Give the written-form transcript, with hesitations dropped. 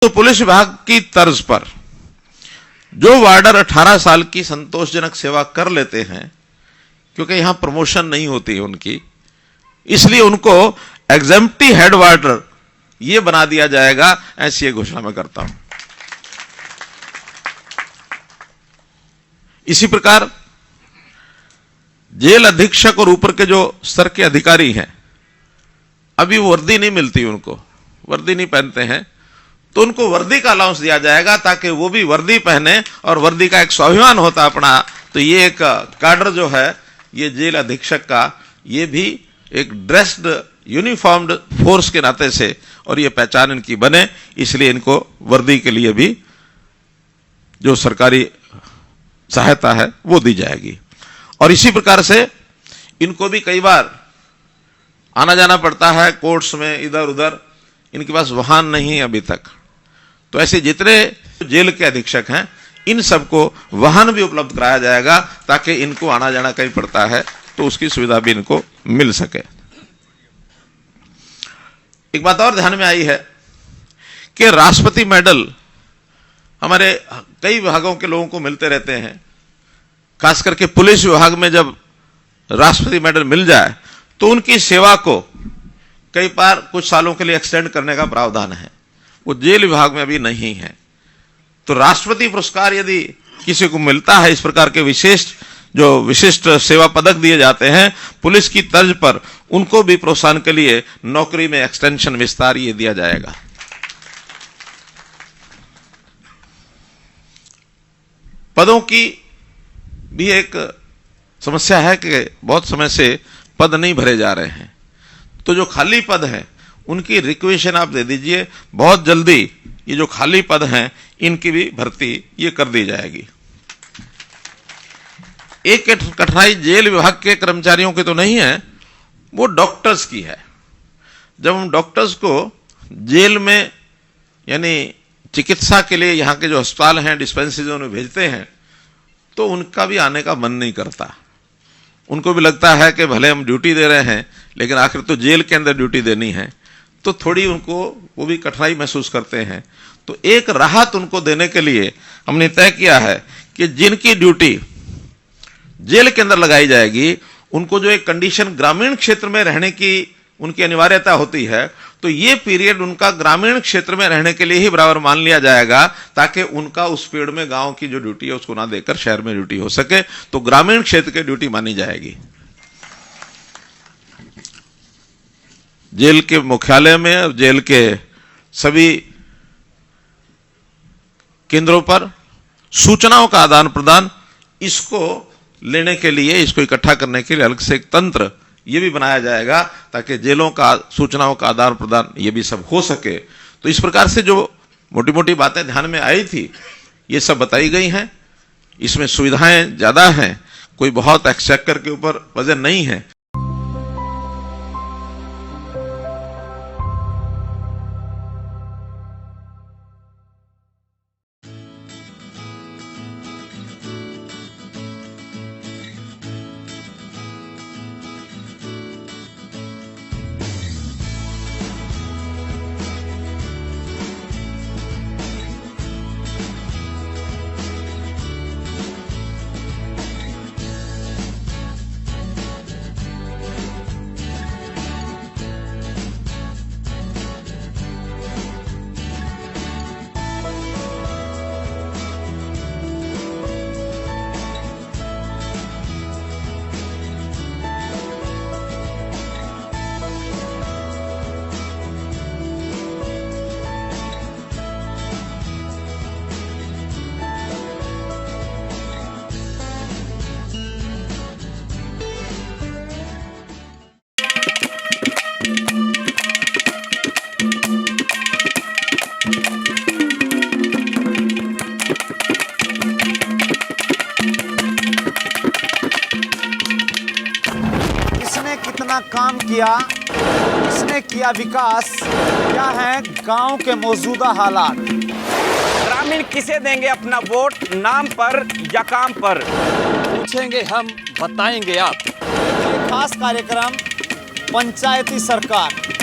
तो पुलिस विभाग की तर्ज पर जो वार्डर 18 साल की संतोषजनक सेवा कर लेते हैं, क्योंकि यहां प्रमोशन नहीं होती है उनकी, इसलिए उनको एग्जेम्प्टी हेड वार्डर ये बना दिया जाएगा, ऐसी ये घोषणा मैं करता हूं। इसी प्रकार जेल अधीक्षक और ऊपर के जो स्तर के अधिकारी हैं, अभी वर्दी नहीं मिलती, उनको वर्दी नहीं पहनते हैं, तो उनको वर्दी का अलाउंस दिया जाएगा ताकि वो भी वर्दी पहने, और वर्दी का एक स्वाभिमान होता अपना। तो ये एक काडर जो है ये जेल अधीक्षक का, ये भी एक ड्रेस्ड यूनिफॉर्म्ड फोर्स के नाते से, और ये पहचान इनकी बने, इसलिए इनको वर्दी के लिए भी जो सरकारी सहायता है वो दी जाएगी। और इसी प्रकार से इनको भी कई बार आना जाना पड़ता है कोर्ट्स में, इधर उधर, इनके पास वाहन नहीं है अभी तक। तो ऐसे जितने जेल के अधीक्षक हैं इन सबको वाहन भी उपलब्ध कराया जाएगा, ताकि इनको आना जाना कहीं पड़ता है तो उसकी सुविधा भी इनको मिल सके। एक बात और ध्यान में आई है कि राष्ट्रपति मेडल हमारे कई विभागों के लोगों को मिलते रहते हैं, खास करके पुलिस विभाग में जब राष्ट्रपति मेडल मिल जाए तो उनकी सेवा को कई बार कुछ सालों के लिए एक्सटेंड करने का प्रावधान है, वो जेल विभाग में अभी नहीं है। तो राष्ट्रपति पुरस्कार यदि किसी को मिलता है, इस प्रकार के विशिष्ट सेवा पदक दिए जाते हैं पुलिस की तर्ज पर, उनको भी प्रोत्साहन के लिए नौकरी में एक्सटेंशन, विस्तार ये दिया जाएगा। पदों की भी एक समस्या है कि बहुत समय से पद नहीं भरे जा रहे हैं, तो जो खाली पद हैं उनकी रिक्वेशन आप दे दीजिए, बहुत जल्दी ये जो खाली पद हैं इनकी भी भर्ती ये कर दी जाएगी। एक कठिनाई जेल विभाग के कर्मचारियों की तो नहीं है, वो डॉक्टर्स की है। जब हम डॉक्टर्स को जेल में यानी चिकित्सा के लिए यहाँ के जो अस्पताल हैं, डिस्पेंसरीज में भेजते हैं, तो उनका भी आने का मन नहीं करता। उनको भी लगता है कि भले हम ड्यूटी दे रहे हैं लेकिन आखिर तो जेल के अंदर ड्यूटी देनी है, तो थोड़ी उनको वो भी कठिनाई महसूस करते हैं। तो एक राहत उनको देने के लिए हमने तय किया है कि जिनकी ड्यूटी जेल के अंदर लगाई जाएगी, उनको जो एक कंडीशन ग्रामीण क्षेत्र में रहने की उनकी अनिवार्यता होती है, तो ये पीरियड उनका ग्रामीण क्षेत्र में रहने के लिए ही बराबर मान लिया जाएगा, ताकि उनका उस पीरियड में गांव की जो ड्यूटी है उसको ना देकर शहर में ड्यूटी हो सके। तो ग्रामीण क्षेत्र की ड्यूटी मानी जाएगी। जेल के मुख्यालय में, जेल के सभी केंद्रों पर सूचनाओं का आदान प्रदान, इसको लेने के लिए, इसको इकट्ठा करने के लिए अलग से एक तंत्र ये भी बनाया जाएगा, ताकि जेलों का सूचनाओं का आदान प्रदान ये भी सब हो सके। तो इस प्रकार से जो मोटी मोटी बातें ध्यान में आई थी ये सब बताई गई हैं। इसमें सुविधाएं ज्यादा हैं, कोई बहुत एक्सचेकर के ऊपर वजन नहीं है। कितना काम किया, किसने किया विकास, क्या है गांव के मौजूदा हालात। ग्रामीण किसे देंगे अपना वोट, नाम पर या काम पर? पूछेंगे हम, बताएंगे आप। ये खास कार्यक्रम पंचायती सरकार।